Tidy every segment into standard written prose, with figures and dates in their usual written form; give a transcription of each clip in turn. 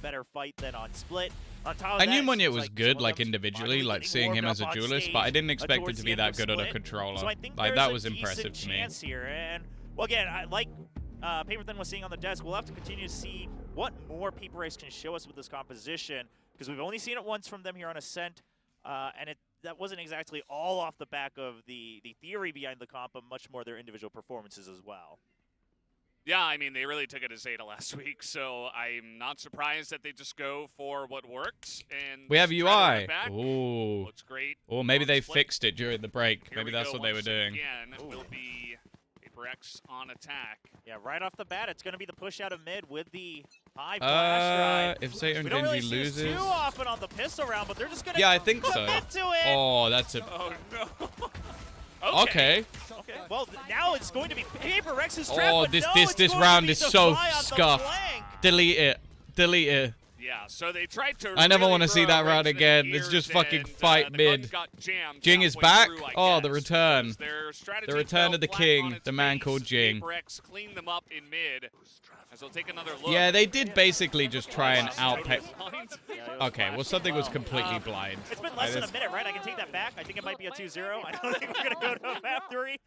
better fight than on Split. On top of I that, knew it Monye seems was like good, some of like them's individually, finally like getting seeing him warmed as a up on duelist, stage, but I didn't expect it towards to the be end that of good on a Split. controller. So I think Like, there's that a was decent impressive to me. chance here, and well, again, like Paper Thin was saying on the desk, we'll have to continue to see what more PRX can show us with this composition, because we've only seen it once from them here on Ascent, and that wasn't exactly all off the back of the theory behind the comp, but much more their individual performances as well. Yeah, I mean, they really took it to Zeta last week, so I'm not surprised that they just go for what works. And We have try to run UI. it back. Ooh. Looks great. Or maybe they Split. fixed it during the break. Here Maybe we that's go what they were once doing. Again, will be PRX on attack. Yeah, right off the bat, it's going to be the push out of mid with the high flash drive. If Zeta and We don't really Gen.G see this loses. too often on the pistol round, but they're just going to Yeah, I think so. commit to it. Oh, that's a. Oh, no. Okay. Okay. Well, now it's going to be PRX's trap. Oh, but this no, this it's this going to round be is so Defy on the scuffed. flank. Delete it. Delete it. Yeah, so they tried to. I never really want to see throw that a round wrench in again. the It's just gears, fucking and, fight the mid. gun got jammed Jing is halfway back. through, I Oh, the guess, return. because their strategy The return fell of the flat king, on its the man face. called Jing. PRX cleaned them up in mid. As they'll take another look. Yeah, they did basically just try and outpay. Yeah, Okay, well, something was completely blind. It's been less than a minute, right? I can take that back. I think it might be a 2-0. I don't think we're going to go to a map 3.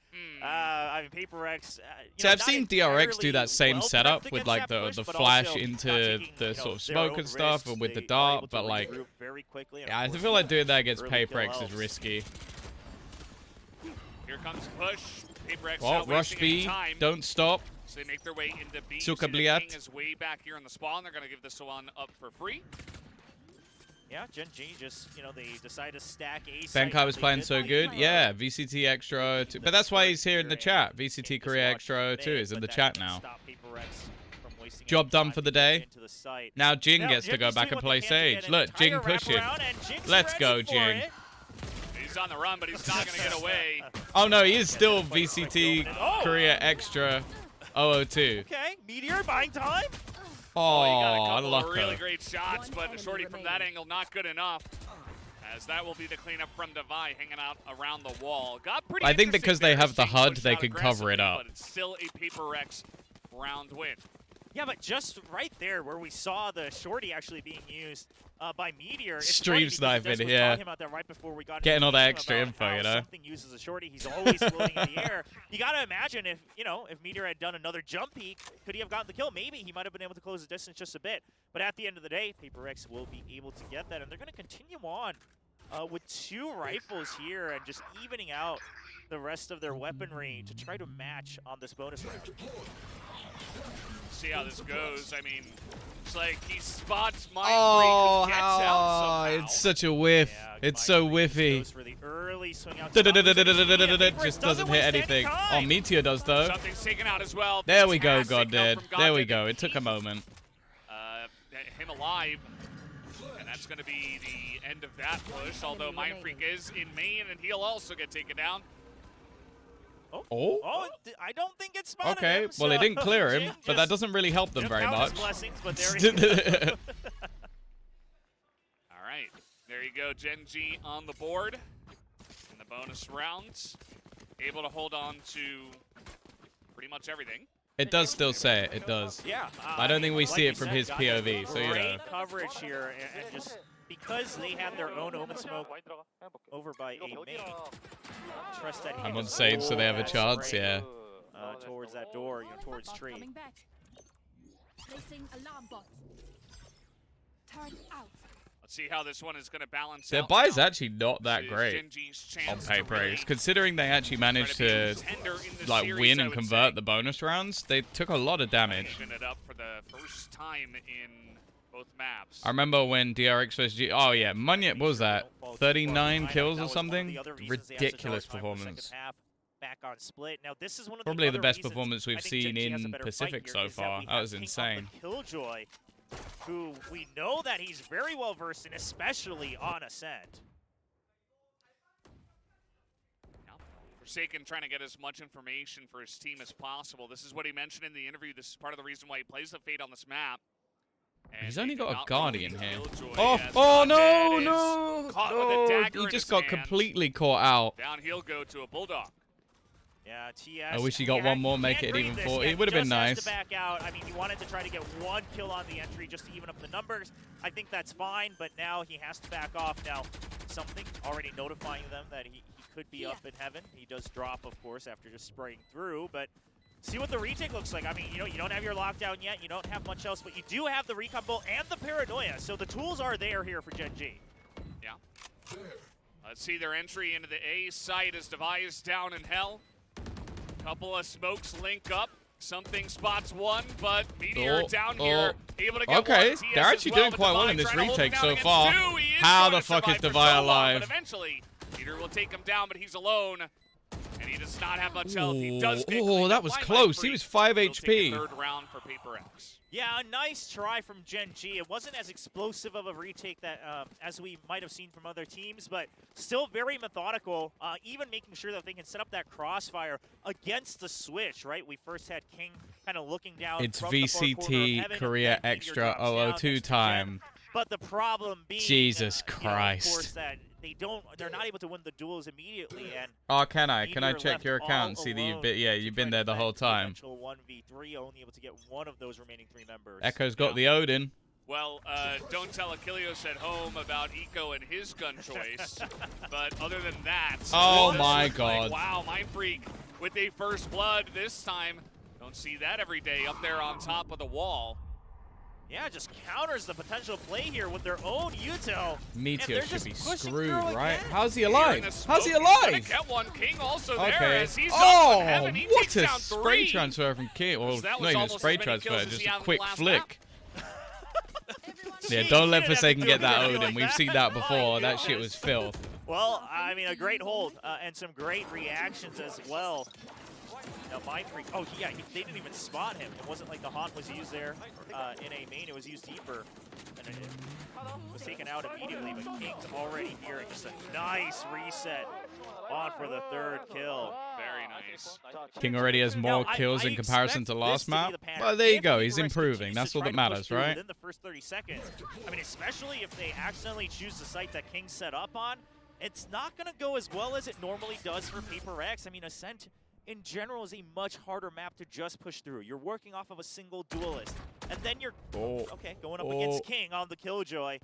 I mean, PRX. So I've seen DRX do that same setup with like the flash into the sort of smoke and stuff, and with the dart, but like, yeah, I feel like doing that against PRX is risky. Here comes push. PRX Oh, not rush wasting any B, time. don't stop. So they make their way into B. Suka See the Bliat. King is way back here in the spawn. They're going to give this one up for free. Yeah, Gen.G just, they decide to stack A. Benkai was playing so good. Yeah, VCT Extra 2. But that's why he's here in the chat. VCT Korea Extra 2 is in the chat now. Job done for the day. Now Jing gets to go back and play Sage. Look, Jing pushing. Let's go, Jing. He's on the run, but he's not going to get away. Oh, no, he is still VCT Korea Extra 002. Okay, Meteor buying time. Oh, he got a I couple love of really her. great shots, but the shorty from that angle not good enough. As that will be the cleanup from Devi hanging out around the wall. Got pretty I think interesting because they there. have the Jing HUD, pushed they out can cover it aggressively, up. But it's still a PRX round win. Yeah, but just right there where we saw the shorty actually being used by Meteor. It's Stream funny because sniping, Des was yeah. talking about that right before we got Getting into all the that game extra about info, how you know? Something uses a shorty, he's always floating in the air. You gotta imagine if, if Meteor had done another jump peek, could he have gotten the kill? Maybe he might have been able to close the distance just a bit. But at the end of the day, PRX will be able to get that, and they're gonna continue on with 2 rifles here and just evening out the rest of their weaponry to try to match on this bonus round. See how this goes. I mean, it's like he spots Mind Oh, Freak, who gets out somehow. it's such a whiff. Yeah, It's so whiffy. goes for the early swing out to Tombizz. Just doesn't hit waste any anything. Oh, time. Meteor does though. Something's taken out as well. There we go, Fantastic God help from did. There we God go. to It took a moment. him alive. And that's going to be the end of that push, although Mind Freak is in main, and he'll also get taken down. Oh? I don't think it's spotted Okay, him, well, it so didn't clear him, Jing but that just doesn't really help them took very out his much. blessings, but there he goes. All right, there you go, Gen.G on the board in the bonus rounds. Able to hold on to pretty much everything. It does still say it. It does. Yeah. I don't think we like see you it from said, his got POV, so you know. Great coverage here, and just because they had their own omen smoke over by a main, trust that I'm on Sage, so they have a chance, yeah. Towards that door, towards tree. Coming back. Placing alarm bot. Turret out. Let's see how this one is going to balance Their out buy's now. actually not that This is great Gen.G's on chance to paper, really considering they actually managed try to be a contender in the like series, win I and would convert say. the bonus rounds. They took a lot of damage. Finishing it up for the first time in both maps. I remember when DRX vs G. Oh yeah, Monye, what was that? 39 kills or something? Ridiculous performance. Back on Split. Now this is one of Probably the other best reasons performance we've I think seen Gen.G has a in better Pacific fight so here, is far. we That have was King insane. of the Killjoy, who we know that he's very well versed in, especially on Ascent. Forsaken trying to get as much information for his team as possible. This is what he mentioned in the interview. This is part of the reason why he plays the Fate on this map. And He's they only do got a not Guardian release here. Killjoy Oh, as oh no, Goddead is no, caught with a no. dagger He in just his got hand. completely caught out. Down he'll go to a Bulldog. Yeah, TS. I wish he got one more, make it even 40. It would have been nice. To back out. I mean, he wanted to try to get one kill on the entry just to even up the numbers. I think that's fine, but now he has to back off. Now, something already notifying them that he could be up in heaven. He does drop, of course, after just spraying through, but see what the retake looks like. I mean, you don't have your lockdown yet. You don't have much else, but you do have the recon bolt and the paranoia. So the tools are there here for Gen.G. Yeah. Let's see their entry into the A site as Tombizz down in hell. Couple of smokes link up. Something spots one, but Meteor down here, able to get okay, one. they're actually doing quite well in this retake so far. How the fuck is Tombizz alive? But eventually, Meteor will take him down, but he's alone. And he does not have much health. He does get that was close. He was 5 HP. Third round for PRX. Yeah, a nice try from Gen.G. It wasn't as explosive of a retake that as we might have seen from other teams, but still very methodical, even making sure that they can set up that crossfire against the switch, right? We first had King kind of looking down. It's from the far corner of VCT heaven, Korea and Meteor Extra drops down 002 time. But the problem being, Jesus you know, Christ. of course, that they're not able to win the duels immediately. And Oh, can I Meteor check your left account and all see that alone you've been to there the prevent whole time. potential 1v3, only able to get one of those remaining 3 members. Echo's got the Odin. Well, don't tell Achilles at home about Eco and his gun choice. But other than that, Oh this my looks God. like, wow, Mindfreak with a first blood this time. Don't see that every day up there on top of the wall. Yeah, just counters the potential play here with their own util. Meteor should be screwed, through right? again. How's he Here in the alive? smoke, How's he he's gonna alive? get one. King also there Okay. as he's Oh, up in heaven. He what takes a down spray 3. transfer from King. Well, That was not even a almost spray as many kills transfer, as just he a had in the quick last flick. Yeah, Jeez, don't let you didn't have to Forsaken do get that anything Odin. like We've that. seen that My before. That shit goodness. was filth. Well, I mean, a great hold and some great reactions as well. Now, Mindfreak, they didn't even spot him. It wasn't like the haunt was used there in a main. It was used deeper. And it was taken out immediately, but King's already here. Just a nice reset on for the 3rd kill. Very nice. King already has more Now, kills I in comparison expect to last this to be map. the pattern. Well, there you If go. PRX He's improving. continues That's to all try that to push matters, through right? Within the first 30 seconds. I mean, especially if they accidentally choose the site that King set up on, it's not going to go as well as it normally does for PRX. I mean, Ascent in general is a much harder map to just push through. You're working off of a single duelist, and then you're going up against King on the Killjoy.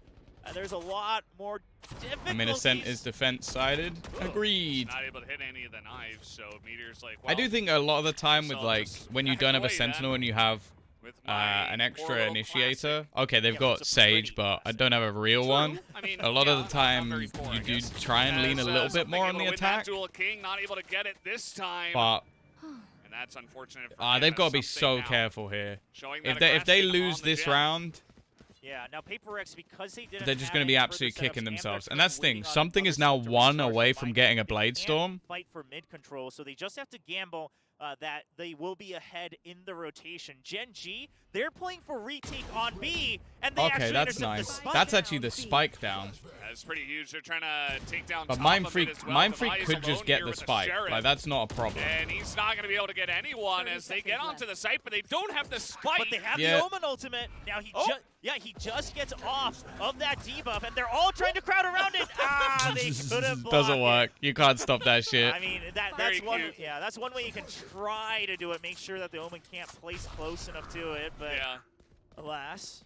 There's a lot more difficulties. I mean, Ascent is defense-sided. Agreed. Not able to hit any of the knives, so Meteor's like, I do think a lot of the time with, so like, just when you back don't have a away Sentinel then and you have with my an extra Portal initiator. Classic. Okay, they've Yeah, got it's a Sage, pretty but I classic. don't have a real one. I mean, A lot of yeah, the time, not very poor, you I do guess. try and lean a little bit Something more on able the to win that attack, duel. King not able to get it this time. but And that's unfortunate for him. they've got to be That's so something now. careful here. Showing If that they aggression lose on the this jet. round, Yeah, now PRX, because they didn't they're just have going to be any absolutely further kicking setups, themselves. they're And that's the thing. waiting on Something other is now sites to 1 recharge away their from mind. getting a They Blade can't Storm. Fight for mid control, so they just have to gamble that they will be ahead in the rotation. Gen.G, they're playing for retake on B, and they Okay, actually that's intercept nice. the spike. That's actually the spike down. That's pretty huge. They're trying to take down But top Mind of it Freak, as well. Mind Freak Tombizz could just alone get here the with spike. Sheriff. Like, that's not a problem. And he's not going to be able to get anyone 30 as they get seconds onto left. the site, but they don't have the spike. But they have Yeah. the Omen ultimate. Now he Oh. he just gets off of that debuff, and they're all trying to crowd around it. They couldn't block Doesn't it. work. You can't stop that shit. I mean, that's Very one. cute. Yeah, that's one way you can try to do it. Make sure that the Omen can't place close enough to it. But Yeah. alas,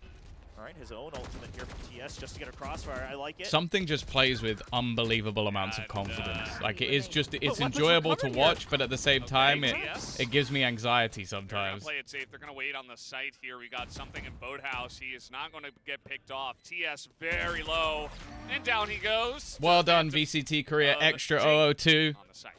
all right, his own ultimate here from TS just to get a crossfire. I like it. Something just plays with unbelievable amounts of And, confidence. Like, it is just, it's weapons are enjoyable to covered here. watch, but at the same time, TS. it gives me anxiety They're going to sometimes. play it safe. They're going to wait on the site here. We got something in Boathouse. He is not going to get picked off. TS very low. And down he goes. Well To the done, hands of- VCT Korea of Extra Jake 002. on the site.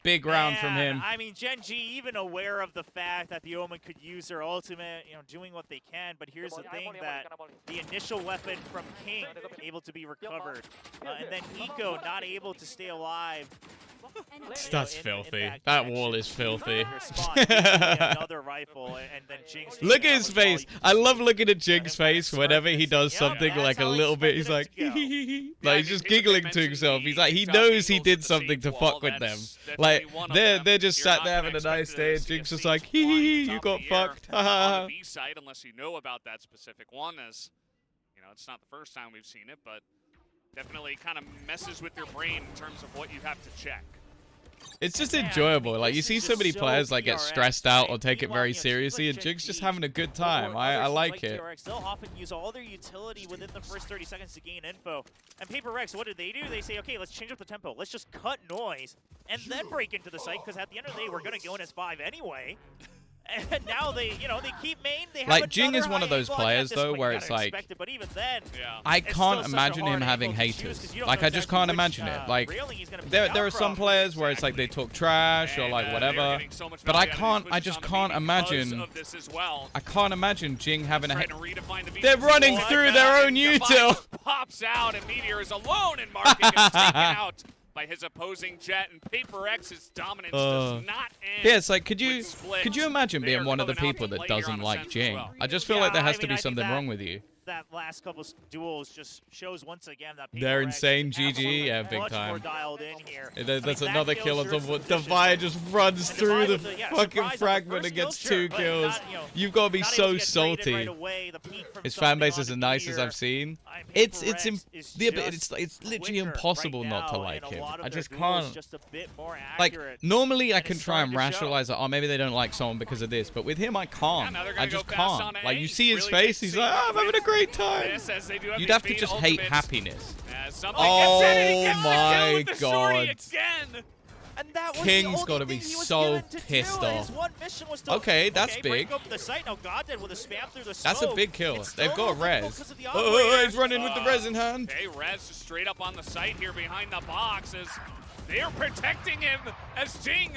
Big round from Man, him. I mean, Gen.G even aware of the fact that the Omen could use their ultimate, doing what they can. But here's the thing that the initial weapon from King able to be recovered, and then Eco not able to stay alive. That's in filthy. that That connection. wall is filthy. Your spawn, another rifle, and then Jinx. Look at his taking out face. with all I you love can looking at see. Jig's face whenever he does Yep, something that's like a how he little bit. He's like, expected it to go. like Yeah, he's just I mean, giggling they to himself. mentioned He's like, he the knows he angles did of the something to safe wall. fuck with them. That's Like definitely one of they're them. just You're sat not there gonna having a nice expect day, to and see a Jig's just siege like, flying you top got of the air fucked. on the B side, unless you know about that specific one, as it's not the first time we've seen it, but definitely kind of messes with your brain in terms of what you have to check. It's just enjoyable. Like, you see so many players like get stressed out or take it very seriously, and Jing's just having a good time. I like it. They'll often use all their utility within the first 30 seconds to gain info. And PRX, what do? They say, okay, let's change up the tempo. Let's just cut noise and then break into the site, because at the end of the day, we're going to go in as 5 anyway. And now they keep main. They have like, Jing is one of those players, though, where it's like, but even then, I can't imagine him having haters. Like, I just can't imagine it. Like, there are some players where it's like they talk trash or like whatever, but I just can't imagine. I can't imagine Jing having a hate. They're running through their own util. Pops out, and Meteor is alone in marking and taken out by his opposing Jet, and PRX's dominance does not end. Yeah, it's like, could you imagine being one of the people that doesn't like Jing? I just feel like there has to be something wrong with you. That last couple duels just shows once again that they're insane. GG, yeah, big time. That's another kill on top of what Divide just runs through the fucking fragment and gets 2 kills. You've got to be so salty. His fan base is the nicest I've seen. It's literally impossible not to like him. I just can't. Like, normally I can try and rationalize that, oh, maybe they don't like someone because of this, but with him I can't. I just can't. Like, you see his face, he's like, oh, I'm having a great time. You'd have to just hate happiness. Oh my god. King's got to be so pissed off. Okay, that's big. That's a big kill. They've got a res. Oh, he's running with the res in hand. Okay, res is straight up on the site here behind the box as they are protecting him as Jing.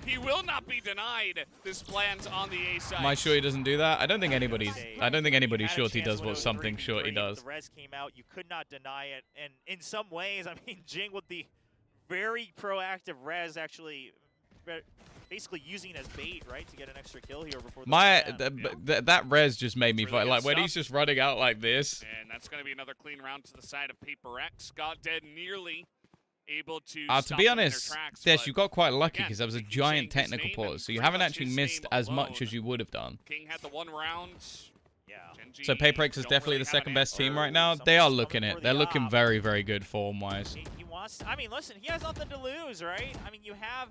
He will not be denied this plans on the A side. Am I sure he doesn't do that? I don't think anybody's sure he does what something sure he does. The res came out, you could not deny it, and in some ways, I mean, Jing with the very proactive res actually basically using it as bait, right, to get an extra kill here before the that res just made me fight. Like, when he's just running out like this. And that's going to be another clean round to the side of PRX. Got dead nearly. Able to be honest, Des, you got quite lucky because there was a giant technical pause, so you haven't actually missed as much as you would have done. King had the 1 round. Yeah. So PRX is definitely the second best team right now. They are looking it. They're looking very, very good form-wise. He wants. I mean, listen, he has nothing to lose, right? I mean, you have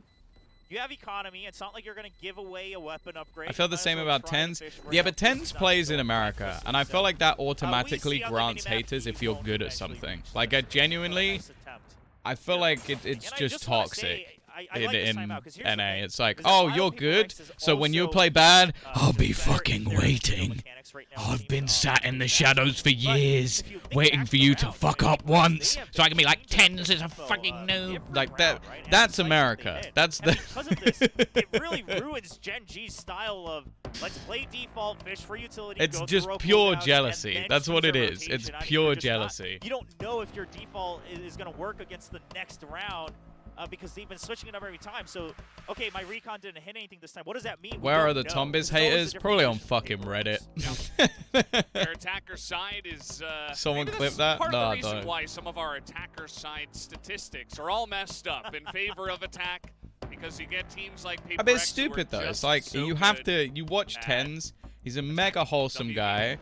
economy. It's not like you're going to give away a weapon upgrade. I feel the same about TenZ. Yeah, but TenZ plays in America, and I feel like that automatically grants haters if you're good at something. Like, genuinely, I feel like it's just toxic in NA. It's like, oh, you're good, so when you play bad, I'll be fucking waiting. I've been sat in the shadows for years, waiting for you to fuck up once, so I can be like, TenZ is a fucking noob. Like, that's America. That's the... Because of this, it really ruins Gen.G's style of, let's play default, fish for utility. It's just pure jealousy. That's what it is. It's pure jealousy. You don't know if your default is going to work against the next round. Because they've been switching it up every time. So, okay, my recon didn't hit anything this time. What does that mean? Where are the Tombizz haters? Probably on fucking Reddit. Their attacker side is... Someone clip that? Part No, of I the reason don't. why some of our attacker side statistics are all messed up in favor of attack. Because you get teams like PRX. I bet it's stupid, though. It's like, so you have to... You watch TenZ. He's a mega wholesome guy.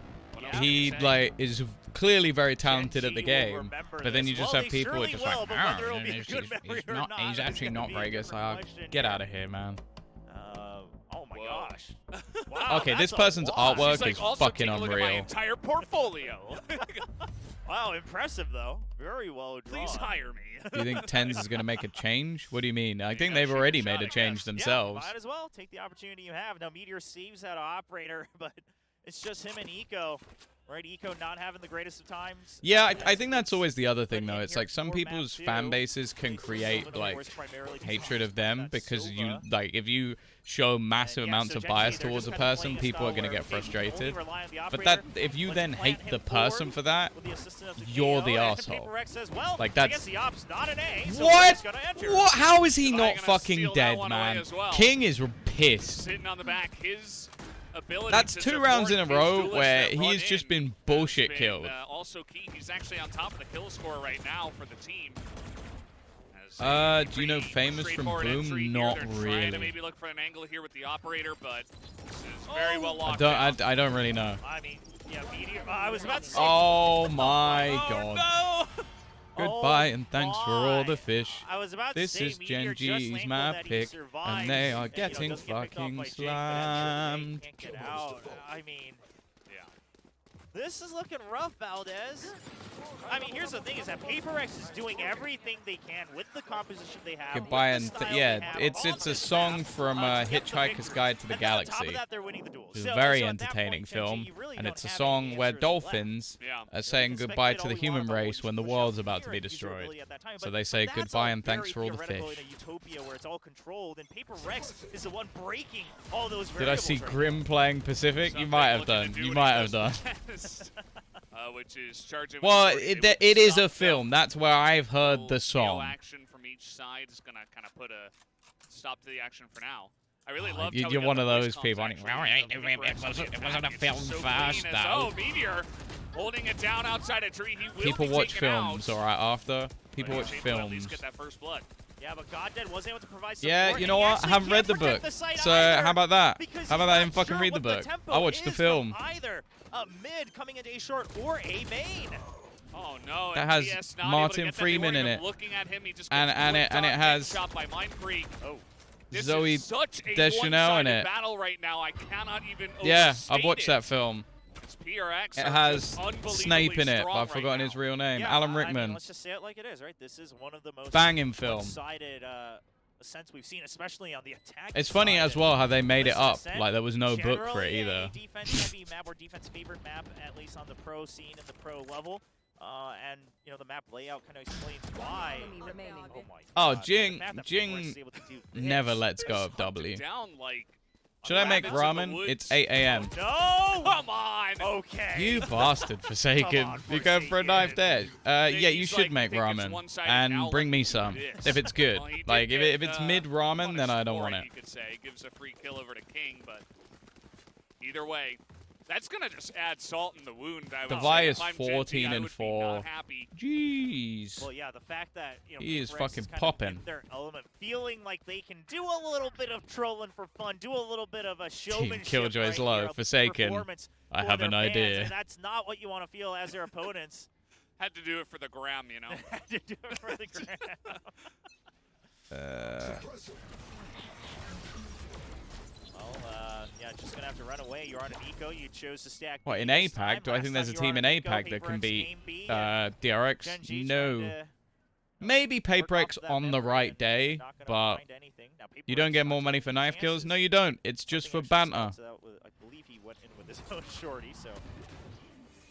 He, like, is clearly very talented at the game, but then you just have people who are just like, he's actually not very good, so I'll get out of here, man. Oh my gosh. Wow, okay, this person's artwork is fucking unreal. My entire portfolio. Wow, impressive though. Very well drawn. Please hire me. Do you think TenZ is going to make a change? What do you mean? I think they've already made a change themselves. Yeah, might as well take the opportunity you have. Now Meteor saves that operator, but it's just him and Eco. Right, Eco not having the greatest of times. Yeah, I think that's always the other thing, though. It's like some people's fan bases can create, like, hatred of them because you, like, if you show massive amounts of bias towards a person, people are going to get frustrated. But that, if you then hate the person for that, you're the asshole. Like, that's... What? What? How is he not fucking dead, man? King is pissed. Sitting on the back, his... That's 2 rounds in a row where he has just been bullshit killed. Also key, he's actually on top of the kill score right now for the team. Do you know Famous from Boom? Not really. To maybe look for an angle here with the operator, but this is very well locked. I don't really know. I mean, yeah, Meteor. I was about to say. Oh my god. No! Goodbye and thanks for all the fish. I was about This to say, is Meteor just Gen.G's landed map that he pick, survived, and they are and, getting doesn't get picked off fucking by Jing, but at the end of the day, slammed. he can't get out. I mean, Yeah. this is looking rough, Valdez. I mean, here's the thing: is that PRX is doing everything they can with the composition they have. Goodbye with and the style yeah, they have it's on a this song map, from to get the Hitchhiker's victory. Guide to the And then on top Galaxy. of that, they're winning the duels. It's So- a very so at that entertaining point, Gen.G, film, you really and don't it's a have song any where answers left. dolphins Yeah. are saying We can goodbye speculate to all the we want human about what race you when the push world's out about to be here at destroyed. usability at that time, So but- they say but that's goodbye all and thanks very for all the theoretical fish. in a utopia where it's all controlled, and PRX is the one breaking all those Did I variables see right Grim playing Pacific? You Something might have looking to done. do You what might he have done. does best, which is charging. Well, with it is a stop film. That's where I've heard the Little song. action from each side is gonna kind of put a stop to the action for now. I really love. You're one of those people. It wasn't a film first, though. Oh, Meteor holding it down outside a tree. He will People be watch taken films, out, alright, after. People but watch he's able to at least films. get that first blood. Yeah, but Goddead wasn't able to provide support. Yeah, you and know he what? I actually haven't can't read the protect book. the site So either, how about that? because How about he's I didn't not fucking sure read the what book? tempo I watched the is film. from either mid coming into A short or A main. Oh no! That and has DS not able to Martin get that. They Freeman weren't in even it. Looking at him, he just And gets it has shot by Mine Creek. Oh, This Zoe is such a Deschanel in one-sided it. battle right now. I cannot even. Yeah, overstate I've watched it. that film. It's PRX It are has just unbelievably Snape in it, strong but I've forgotten right his now. real name. yeah, Alan I mean, Rickman. let's just say it like it is, right? This is one of the most Banging film. one-sided Ascents we've seen, especially on the attack. It's funny side. as well how they made it Listen, up. Ascent, Like there was no book for it generally either. a defense-heavy map or defense-favored map, at least on the pro scene and the pro level. And you know the map layout kind of explains why. Enemy remaining. Oh my Oh, God. Jing- The fact that Jing PRX is able to do this. Never lets go Just of hunted W. Down like Should I make rabbits in the ramen? woods. It's 8 a.m. No! Come on! Okay. You bastard, Forsaken. Come on, You going for a knife there? Then Yeah, you he's should like, make think it's ramen. one-sided, And now bring let me me some. do this. If it's good. Well, he did Like, get, if it's mid ramen, then I don't punished want for it. You could say gives a free kill over to King, but either way, that's gonna just add salt in the wound. I would The say. Vi If is I'm Gen.G, 14 I and would be 4. not happy. Jeez. Well, yeah, the fact that He is PRX fucking kind of popping. in their element, feeling like they can do a little bit of trolling for fun, do a little bit of a showmanship. Killjoy's right low, here, a Forsaken. performance I for have their an fans, idea. and that's not what you want to feel as their opponents. Had to do it for the gram, you know. Had to do it for the ground. Well, yeah, just gonna have to run away. You're on an eco. You chose to stack. What, in B this time. APAC? Do I Last think there's time a you were team on in an eco, APAC that can PRX beat game B, and DRX? Gen.G No. trying to Maybe work PRX off that on the memory right and day, not gonna but find anything. Now, you don't get PRX more not money for taking knife kills? chances. No, you don't. It's just for Something banter. actually spots out with- I believe he went in with his own shorty, so.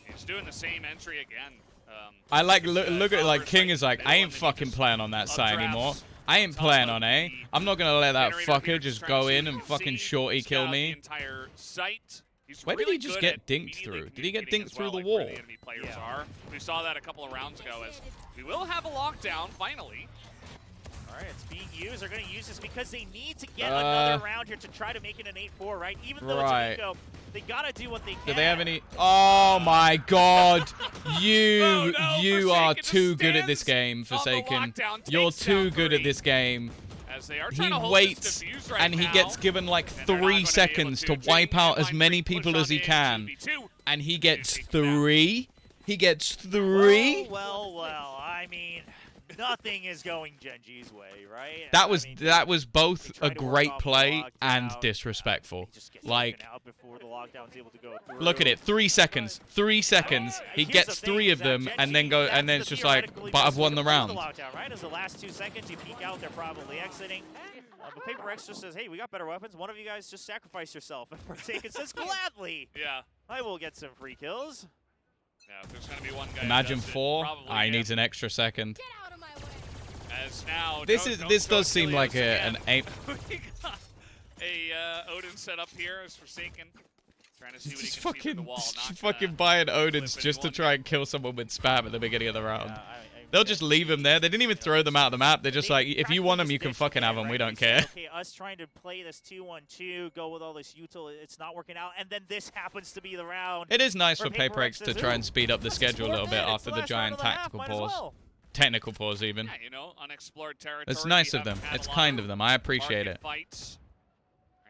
He's doing the same entry again. I like Just, look at like Converse, King is like, middle I and ain't then he fucking just playing on that side updrafts anymore. I ain't top playing of on A. the I'm not gonna let that generator fucker here, just trying to go see in if and he can fucking see, shorty kill scout me. The entire site. He's Where did he really just good get at dinked immediately through? Did he get communicating dinked as through well, the like wall? where the enemy players Yeah. are. We saw that a couple of rounds ago as we will have a lockdown finally. All right, it's being used. They're going to use this because they need to get another round here to try to make it an 8-4, right? Even though it's an eco, they got to do what they can. Do they have any? Oh my God! You Oh, no, you are Forsaken too just good at this stands game, on the Forsaken. lockdown, You're takes too down good at 3. this game. As they are He trying to hold waits this defuse right and he now. gets given like And they're not gonna 3 be able seconds to Jing wipe out and as many Mine Creek people push as he on can, in 2v2. and he gets take him down. 3. He gets 3. Well, I mean, nothing is going Gen.G's way, right? That I was mean, both they try a to work great off the play and lockdown. disrespectful. He just gets Like, taken out before the lockdown's able to go through. look at it, 3 seconds. 3 seconds. He Here's gets the thing, 3 is of that them, Gen.G, and then that's and then the it's just like, theoretically but I've best way won to the play round. lockdown, right? As the last 2 seconds, you peek out, they're probably exiting. But PRX just says, hey, we got better weapons. One of you guys just sacrifice yourself. And Forsaken says, gladly. Yeah. I will get some free kills. Yeah, if there's going to be one guy who Imagine does it, 4. probably I him. need an extra second. Get out of my way. As now, This don't does seem like again. an aim. We got a Odin set up here as Forsaken. Trying to see what he Just can see through the fucking, wall. Not fucking gonna buying Odins flip just to anyone. try and kill someone with spam at the beginning of the round. Yeah, They'll just leave them there. They didn't even throw them out of the map. They're just They like, if you practically want them, just you can ditched fucking it, have them. right? We They don't said, care. Okay, us trying to play this 2-1-2, go with all this util, it's not working out, and then this happens to be the round. It is nice Where for PRX PRX to says, try and "Ooh, speed up the this is schedule a 4 little bit minutes, after the last round giant of half, tactical might as pause. well." Technical pause, even. Yeah, you know, unexplored territory. It's nice We of them. haven't had It's a lot kind of them. I appreciate market it. Fights,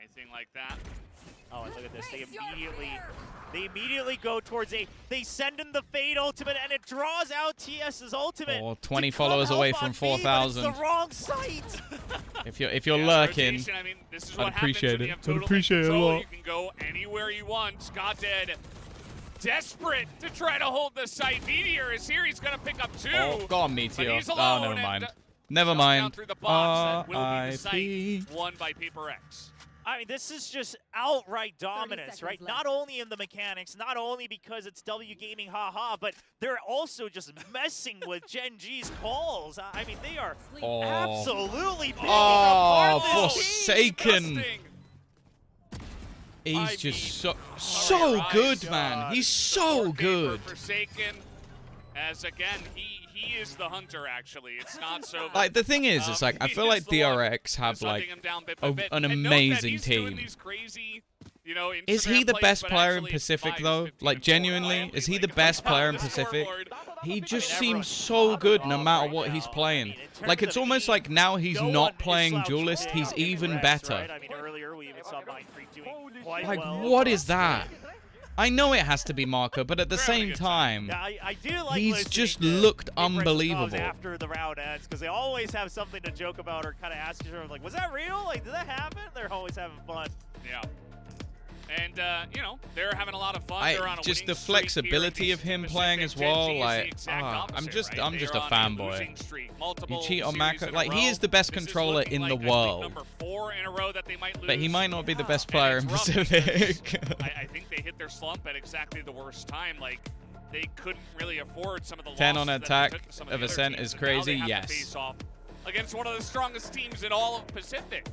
anything like that. Oh, and look at this. They immediately go towards A. They send in the Fade ultimate, and it draws out TS's ultimate. Oh, 20 followers away from 4,000. It's the wrong site. If you're lurking, Rotation, I mean, this is I'd what appreciate happens when it. you have I'd total appreciate it a control. lot. You can go anywhere you want. Scott dead. Desperate to try to hold the site. Meteor is here. He's going to pick up 2. Oh, go on, Meteor. But he's Oh, alone, never and, mind. shot Never down mind. through the box. That will be the R.I.P. site won by PRX. I mean, this is just outright dominance, right? seconds Not only in the mechanics, not only because it's W Gaming, haha, but they're also just messing with Gen.G's calls. I mean, they are Oh. absolutely picking Oh, apart this team. Forsaken. Disgusting. He's I just mean, so right, good, God. man. He's so Support game good. for Forsaken, as again, he is the hunter. Actually, it's not so. Like the thing is, it's like I he feel is like the one DRX have who's hunting like him down bit by bit. an And note that amazing he's doing team. these crazy, you know, Is he Instagram the plays, best but player in actually Pacific it's though? 15 Like and 4. genuinely, is he the best player in The Pacific? scoreboard. He just I mean, seems everyone's so good no off matter right what now. he's I playing. mean, in terms Like it's of almost team, like now he's no one not is playing slouching Duelist, down he's on even PRX, better. Right? I mean, earlier we even saw Mindfreak doing quite Like well. what is that? I know it has to be Marco, but at the They're having a same good time. time, Yeah, I do like he's listening just to looked PRX's calls unbelievable. after the round ends, because they always have something to joke about or kind of ask each other, like, was that real? Like, did that happen? They're always having fun. Yeah. And, you know, they're having a lot of fun. They're on a just winning the streak here flexibility in of him Pacific. playing as Gen.G well. is the Like, exact opposite, I'm just right? a They're on fanboy. losing streak, You multiple cheat on series Macro. in a Like he row. is the best This is controller looking in the like, I think, world. number 4 in a row that they might lose. But he might not be the best And player it's in rough Pacific. because I think they hit their slump at exactly the worst time. Like, they couldn't really afford some of the 10 losses on that attack they took to some of the other Ascent teams, is and now crazy, they have yes. to face off against one of the strongest teams in all of Pacific.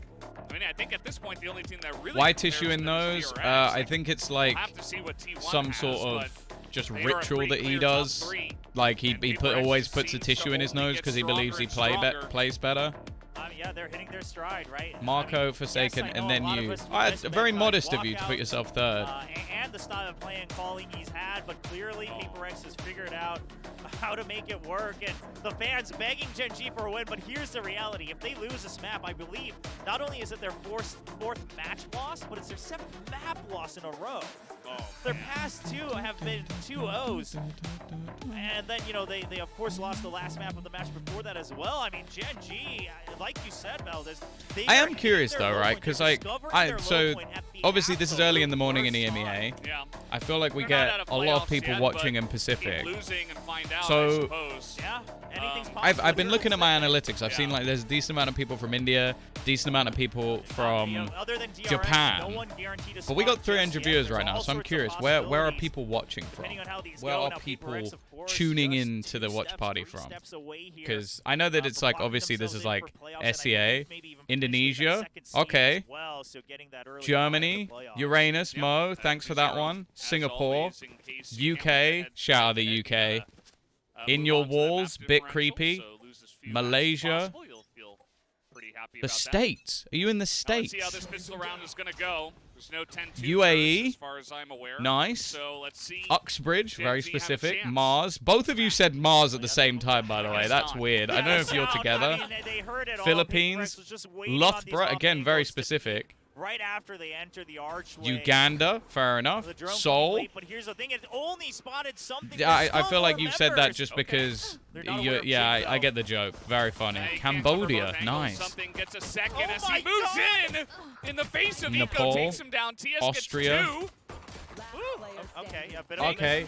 I mean, I think at this point the only team that really White compares tissue to in them those. is PRX. I think it's like We'll have to see what T1 some has, sort but of just they are a ritual pretty that he clear top does. 3. Like he And PRX always puts a seems tissue to in his only nose get because he believes he stronger and stronger. plays better. Yeah, they're hitting their stride, right? Marco, I mean, Forsaken, yes, I and know then a lot of you. us Ah, respect, very like, modest of you to put walkouts, yourself third. And the style of play and calling he's had, but clearly PRX has figured out how to make it work, and the fans begging Gen.G for a win, but here's the reality. If they lose this map, I believe not only is it their fourth match loss, but it's their 7th map loss in a row. Their past 2 have been 2-0s. And then, you know, they of course lost the last map of the match before that as well. I mean, Gen.G, like you said, Valdez, they I are am hitting curious their though, low right? point. Because They're like, discovering their so low point at the obviously this is early in the absolute morning in worst EMEA. time. Yeah. I feel like we They're get not out of a lot of playoffs people yet, watching but in Pacific. keep losing and find out, So- I suppose. Yeah, anything's possible. I've been looking at my Pacific. analytics. I've seen Yeah. like there's a decent amount of people from India, decent amount of people You from know, other than DRX, Japan. no one guaranteed a But we spot got 300 just yet. viewers There's right now, all so I'm sorts of curious, where are possibilities. people watching from? Depending on how these Where go, are now people PRX, of course, tuning just in to the 2 watch steps, party 3 from? steps away here, Because I know that it's from like locking obviously this themselves is in like for playoffs, and I SEA, believe maybe even potentially that Indonesia, second seed okay, as well, so getting that early Germany, buy in the playoffs. Uranus, Yep, Mo, that's thanks for that 2-0. one. As Singapore, always, in case you can't UK, get shout out the ahead, UK. In move your on to the map walls, bit differential, creepy. so lose as few matches as Malaysia, possible. You'll feel pretty happy the about that. States. Are you in the Now, let's States? see how this pistol round is going to go. There's no 10-2 UAE, as far as I'm aware. Nice. So let's see. Uxbridge, very Gen.G have a specific. chance. Mars. Both of you said Mars at the same time, by the way. It's That's not. weird. I don't know if you're sound, together. I mean, they heard it all. Philippines, PRX was just waiting on these Loughborough, again, very off-angles to specific. peak right after they enter the archway. Uganda, fair enough. The drone Seoul. complete, but here's the thing: it only spotted something. Yeah, I There's feel no like more you've said that members. just Okay. because. They're not aware of Yeah, Jin, I though. get the joke. Very funny. Hey, can't cover Cambodia, both angles. nice. Something gets a second Oh as my he moves God. in the face of Nepal, Eco, takes him down. TS Austria. gets 2. Okay, yeah, bit of Okay.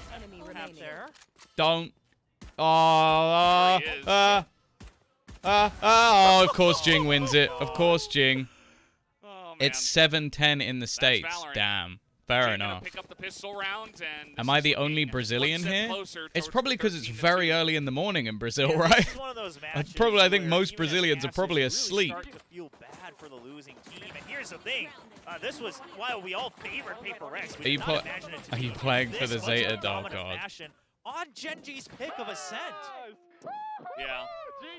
a half there. Don't. Oh, There he is. oh, of course Jing wins it. Of course Jing. Oh, man. It's 7-10 in the States. Valorant. Damn. Fair Jin gonna enough. pick up the pistol round, and Am this I is the only looking Brazilian one step here? closer It's towards probably the because it's 13-2. very early in the morning in Brazil, Yeah, right? this is one of those matches probably- I think where most even as Brazilians are casters, probably you really asleep. start to feel bad for the losing team. And here's the thing: this was while we all favored PRX. We Are you did not pl- imagine it to are you be playing for this the much Zeta? of a Oh, dominant God. fashion on Gen.G's pick of Ascent. Yeah,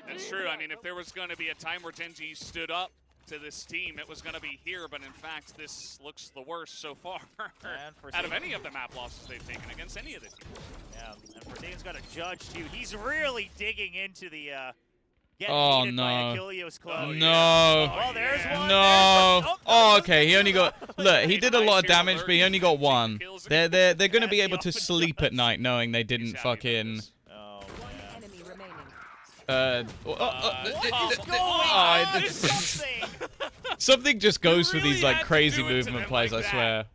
that's true. I mean, if there was going to be a time where Gen.G stood up to this team, it was going to be here, but in fact, this looks the worst so far out of any of the map losses they've taken against any of the teams. Yeah, and Forsaken's got a judge too. He's really digging into the get Oh, hated by no. Achilles Club. No. Well, there's one. No. There's Oh, okay. He only got. Look, he did a lot of damage, but he only got one. They're gonna be able to sleep at night knowing they didn't fucking. Oh, One man. enemy remaining. What is going on? Something. Something just goes for really these like had to crazy do it to movement them plays, like I that. swear.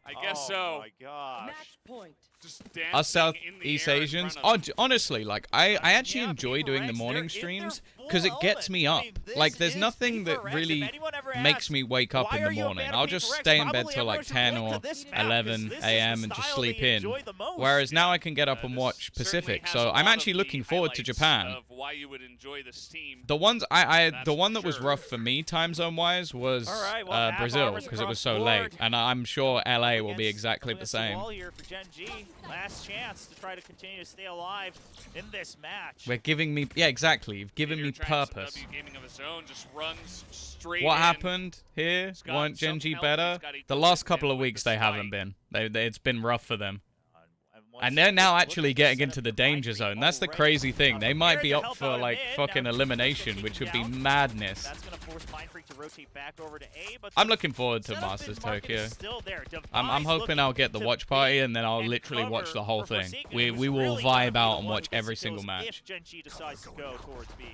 I guess Oh so. my gosh. Match point. Just Us dancing in the Southeast air in Asians, front of honestly, like I actually Yeah, enjoy doing the PRX, morning they're in streams their because it full gets me element. up. I mean, this Like there's is nothing that PRX. If really anyone ever makes asks, me wake up why in the are you a morning. fan of I'll just PRX? stay in bed Probably till like everyone should 10 link or to this map, 'cause 11 this is a.m. the and just style sleep they in. enjoy the most. Whereas now I can get up This and watch certainly Pacific, has so a I'm lot actually of looking the forward to highlights Japan. of why you would enjoy this team. The ones That's the one for that was sure. rough for me time zone wise was All right, well, half Brazil hours because it was across so the late, board. and I'm sure LA will be Against- exactly the against same. wall here for Gen.G. Last chance to try to continue to stay alive in this match. We're giving me exactly. You've given Meteor me trying some purpose. W gaming of his own, just runs straight What in. happened here? He's got Weren't some Gen.G health, better? he's got a The good last hit couple of with weeks the they haven't spike. been. It's been rough for them. once And they're now look actually at the getting setup into the for danger Mindfreak zone. That's the already. crazy thing. They might be Prepared to up help for out like mid. fucking Now, elimination, taking which would be down. madness. That's going to force Mindfreak to rotate back over to A, but I'm the looking forward to setup Masters in market Tokyo. is still there. I'm Device hoping looking I'll get the to watch party bait and then I'll and literally watch cover the whole for thing. Forsaken, We who's will really gonna vibe be out the and one watch who gets every the single kills match. If Gen.G decides to go towards B.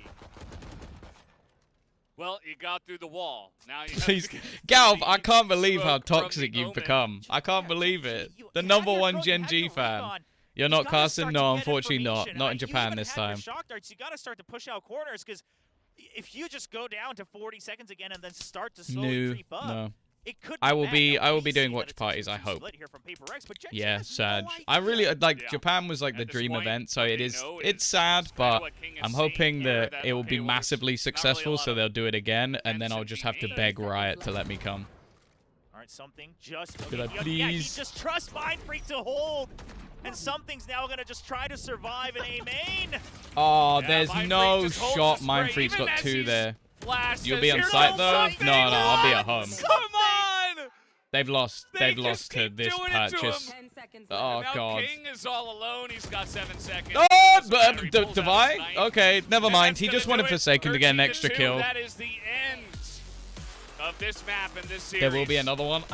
Well, you got through the wall. Now you Please, have to Galv, I see can't believe how smoke from toxic the you've omen. become. I can't believe it. You The had number your one pro- you had Gen.G your fan. recon. You're You not gotta casting? start No, to get unfortunately not. information. Not in You Japan even this have your time. shock darts. You got to start to push out corners because if you just go down to 40 seconds again and then start to slowly creep up, No. it could I be will bad. be- Now, I will we be doing see that watch it's a parties, I 2-2 hope. split here from PRX, but Gen.G Yeah, has sad. no I really idea. like Yeah. Japan was like At the this dream point, event, so what it they is. know It's is sad, kinda but what King is I'm saying hoping here, that it will okay, be well, there's massively not really a successful, lot so of they'll do it again, and then defense I'll and just have to being beg made. Riot to let me come. All right, something just. Could I Yeah, he please? just trusts Mindfreak to hold. And something's now going to just try to survive in A main. Oh, Yeah, there's Mindfreak no just holds shot. the spray, Mindfreak's even got as 2 he's there. Blast You'll says, be on "Here's site all though? something No, I'll be at on!" home. Come on! They've lost. They They've just lost to keep this doing it to purchase. 10 seconds Oh, left. Now God. King is all alone. He's got 7 seconds. Oh, Doesn't matter, he pulls out his Devi? knife. Okay, never And mind. that's He gonna just wanted do it. Forsaken to get an 13-2. extra kill. That is the end of this map and this series. There will be another one. I